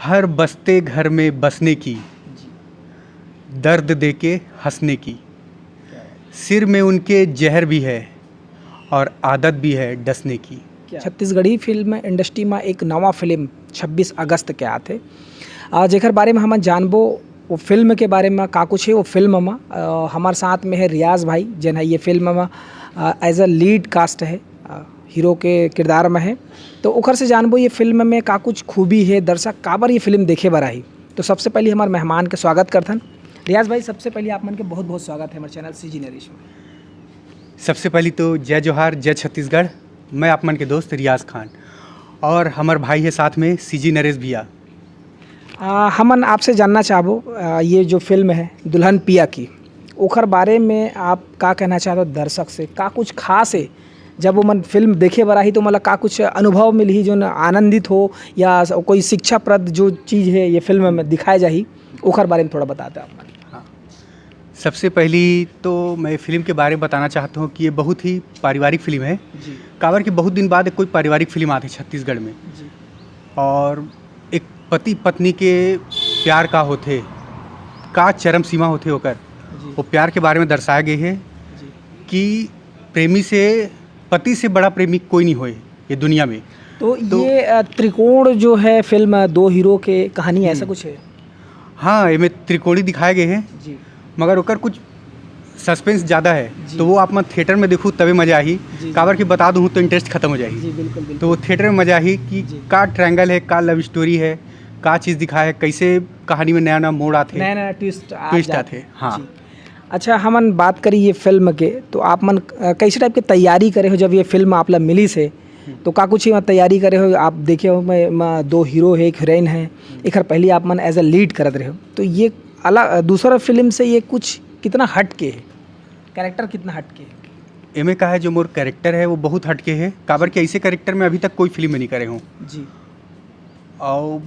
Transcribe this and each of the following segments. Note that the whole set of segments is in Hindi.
हर बसते घर में बसने की, दर्द देके हंसने की। सिर में उनके जहर भी है और आदत भी है डसने की। छत्तीसगढ़ी फिल्म इंडस्ट्री में एक नवा फिल्म 26 अगस्त के आते जेकर बारे में हम जानबो। वो फिल्म के बारे में का कुछ है। वो फिल्म में हमारे साथ में है रियाज भाई, जन है ये फिल्म में एज अ लीड कास्ट है, हीरो के किरदार में है। तो ओखर से जानबो ये फिल्म में का कुछ खूबी है, दर्शक काबर ये फिल्म देखे बर आई। तो सबसे पहले हमारे मेहमान के स्वागत करथन। रियाज भाई, सबसे पहले आप मन के बहुत बहुत स्वागत है हमारे चैनल सीजी नरेश में। सबसे पहले तो जय जोहार, जय छत्तीसगढ़। मैं आप मन के दोस्त रियाज खान और हमार भाई है साथ में सीजी नरेश भैया। हमन आपसे जानना चाहबो ये जो फिल्म है दुल्हन पिया की, ओखर बारे में आप का कहना चाहते हो दर्शक से, का कुछ खास है जब वो मन फिल्म देखे बर आही तो मतलब का कुछ अनुभव मिली जो आनंदित हो या कोई शिक्षाप्रद जो चीज़ है ये फिल्म में दिखाई जाही, ओखर बारे में थोड़ा बताते आप। हाँ, सबसे पहली तो मैं फिल्म के बारे में बताना चाहता हूँ कि ये बहुत ही पारिवारिक फिल्म है। काबर की बहुत दिन बाद कोई पारिवारिक फिल्म आती है छत्तीसगढ़ में जी। और एक पति पत्नी के प्यार का होते का चरम सीमा होते होकर वो प्यार के बारे में दर्शाया गई है कि प्रेमी से, पति से बड़ा प्रेमी कोई नहीं होए ये दुनिया में। तो ये त्रिकोण जो है फिल्म, दो हीरो के कहानी ऐसा कुछ है। हाँ, ये में त्रिकोणी दिखाए गए हैं जी। मगर ओकर कुछ सस्पेंस ज़्यादा है, तो वो आप मैं थिएटर में देखूँ तभी मज़ा आई। काबर की बता दूँ तो इंटरेस्ट खत्म हो जाएगी। जी बिल्कुल बिल्कुल। तो वो थिएटर में मज़ा आई कि का ट्रायंगल है, का लव स्टोरी है, का चीज़ दिखाया है, कैसे कहानी में नया नया मोड़ आते, नया नया ट्विस्ट आते। हाँ। अच्छा, हमन बात करी ये फिल्म के, तो आप मन कैसे टाइप की तैयारी करे हो जब ये फिल्म आप ला मिली से, तो का कुछ ही तैयारी करे हो। आप देखे हो मैं दो हीरो है, एक हीरोइन है, एक पहले आप मन एज अ लीड करत रहे हो, तो ये अलग दूसरा फिल्म से ये कुछ कितना हट के है, कैरेक्टर कितना हट के है। एमे का है जो मोर कैरेक्टर है वो बहुत हटके है। काबर के ऐसे कैरेक्टर में अभी तक कोई फिल्म में नहीं करे हूँ जी। और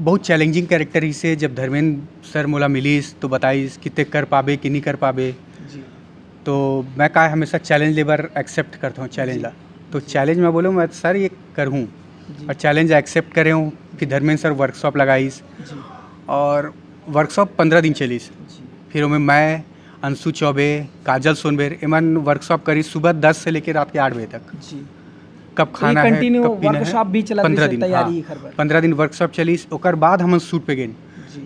बहुत चैलेंजिंग कैरेक्टर ही से जब धर्मेंद्र सर मोला मिलीस तो बताइस कितने कर पाबे कि नहीं कर पाबे। जी। तो मैं का हमेशा चैलेंज लेबर एक्सेप्ट करता हूँ चैलेंज ला। तो चैलेंज में बोलो मैं सर ये करूँ और चैलेंज एक्सेप्ट करे हूँ। फिर धर्मेंद्र सर वर्कशॉप लगाईस और वर्कशॉप 15 दिन चलीस। फिर मैं अंशु चौबे, काजल सोनबेर एमन वर्कशॉप करी सुबह 10 से लेकर रात के 8 बजे तक। जी। कब खाना है, कब पीना वर्कशॉप भी चला 15 दिन। तैयारी 15 दिन वर्कशॉप चलीस। ओकर बाद हम शूट पे गए।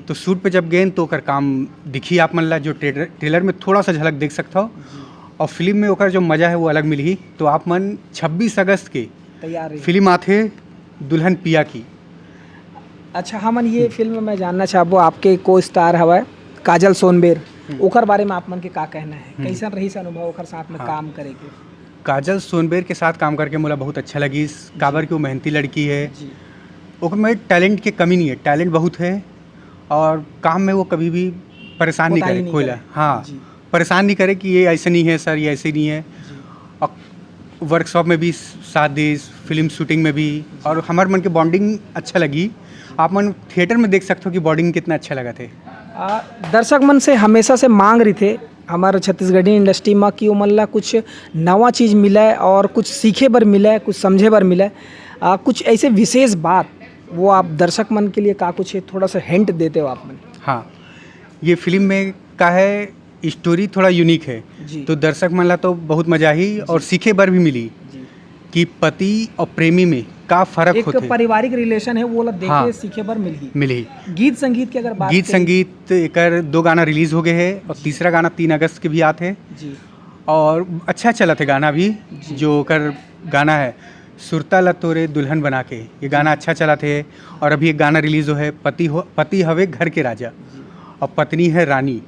तो शूट पे जब गए तो ओकर काम दिखी आप मन ला, जो ट्रेलर में थोड़ा सा झलक देख सकता हो और फिल्म में ओकर जो मज़ा है वो अलग मिली। तो आप मन 26 अगस्त के तैयारी फिल्म आते दुल्हन पिया की। अच्छा, हमन ये फिल्म में जानना चाहबो आपके को स्टार हवा काजल सोनबेर, ओकर बारे में आप मन के का कहना है, कैसा रही से अनुभव ओकर साथ में काम करे के। काजल सोनबेर के साथ काम करके मुझे बहुत अच्छा लगी। काबर की वो मेहनती लड़की है, ओकर में टैलेंट की कमी नहीं है, टैलेंट बहुत है और काम में वो कभी भी परेशान नहीं करे कोई ला। हाँ, परेशान नहीं करे कि ये ऐसे नहीं है सर, ये ऐसे नहीं है। और वर्कशॉप में भी साथ दी, फिल्म शूटिंग में भी, और हमारे मन की बॉन्डिंग अच्छा लगी। आप मन थिएटर में देख सकते हो कि बॉन्डिंग कितना अच्छा लगा थे। दर्शक मन से हमेशा से मांग रही थे हमारे छत्तीसगढ़ी इंडस्ट्री में कि मन ला कुछ नवा चीज़ मिले और कुछ सीखे बर मिले, कुछ समझे बर मिले, कुछ ऐसे विशेष बात वो आप दर्शक मन के लिए का कुछ है, थोड़ा सा हिंट देते हो आप मन। हाँ, ये फिल्म में का है स्टोरी थोड़ा यूनिक है, तो दर्शक मन ला तो बहुत मजा आई और सीखे बर भी मिली कि पति और प्रेमी में का फर्क होता है। एक पारिवारिक रिलेशन है वो ला देखे। हाँ, सीखे बर मिली। गीत संगीत की अगर बात, गीत संगीत एकर 2 गाना रिलीज हो गए हैं और तीसरा गाना 3 अगस्त के भी आते हैं और अच्छा चला थे गाना भी। जो कर गाना है सुरता ला तोरे दुल्हन बना के, ये गाना अच्छा चला थे। और अभी एक गाना रिलीज हो है पति हवे घर के राजा और पत्नी है रानी।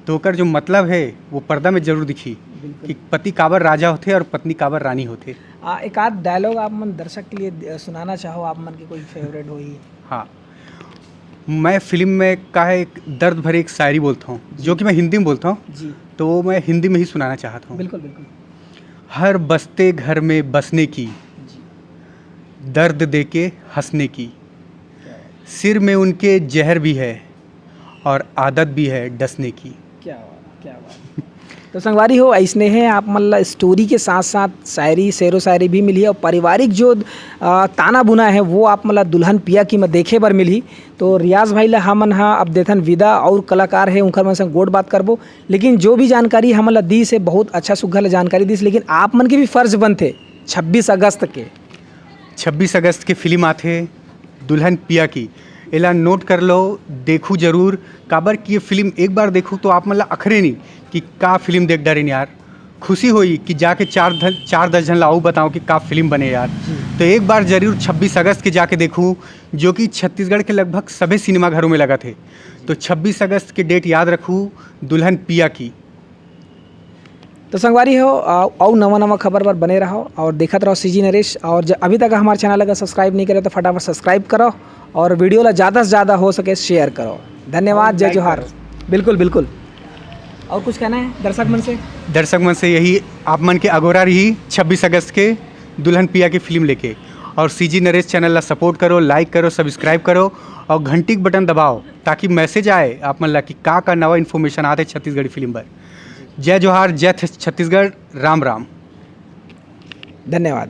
तो ओकर जो मतलब है वो पर्दा में जरूर दिखी कि पति काबर राजा होते और पत्नी काबर रानी होते। एक आध डायलॉग आप मन दर्शक के लिए सुनाना चाहो, आप मन की कोई फेवरेट हो ही। हाँ, मैं फिल्म में का है एक दर्द भरे एक शायरी बोलता हूँ जो कि मैं हिंदी में बोलता हूँ, तो मैं हिंदी में ही सुनाना चाहता हूँ। बिल्कुल बिल्कुल। हर बसते घर में बसने की, दर्द देके हंसने की। सिर में उनके जहर भी है और आदत भी है डसने की। क्या बात, क्या बात। तो संगवारी हो ऐसने है आप मतलब स्टोरी के साथ साथ शायरी शेरो शायरी भी मिली है और पारिवारिक जो ताना बुना है वो आप मतलब दुल्हन पिया की में देखे बर मिली। तो रियाज भाई ला हमन हा अब देथन विदा और कलाकार है उनकर मन से गोड बात करबो, लेकिन जो भी जानकारी हमन ला दी से बहुत अच्छा सुघर जानकारी दी, लेकिन आप मन के भी फर्ज बनते 26 अगस्त के 26 अगस्त के फिल्म आथे दुल्हन पिया की, एला नोट कर लो, देखूँ जरूर। काबर की ये फिल्म एक बार देखूँ तो आप मतलब अखरे नहीं कि का फिल्म देख डरें यार, खुशी हुई कि जाके 4-10 जन लाऊ बताऊँ कि का फिल्म बने यार। तो एक बार जरूर 26 अगस्त के जाके देखूँ, जो कि छत्तीसगढ़ के लगभग सभी सिनेमा घरों में लगा थे। तो 26 अगस्त की डेट याद रखूँ, दुल्हन पिया की। तो संगवारी हो और नवा खबर पर बने रहो और देखते रहो सीजी नरेश। और अभी तक हमारे चैनल अगर सब्सक्राइब नहीं करे तो फटाफट सब्सक्राइब करो और वीडियो ला ज़्यादा से ज़्यादा हो सके शेयर करो। धन्यवाद, जय जोहार। बिल्कुल बिल्कुल। और कुछ कहना है दर्शक मन से? दर्शक मन से यही आप मन के अगोरा रही 26 अगस्त के दुल्हन पिया की फिल्म लेके, और सीजी नरेश चैनल ला सपोर्ट करो, लाइक करो, सब्सक्राइब करो और घंटी बटन दबाओ ताकि मैसेज आए आप मन ला कि का नवा इन्फॉर्मेशन आते छत्तीसगढ़ी फिल्म पर। जय जोहार, जय छत्तीसगढ़, राम राम। धन्यवाद।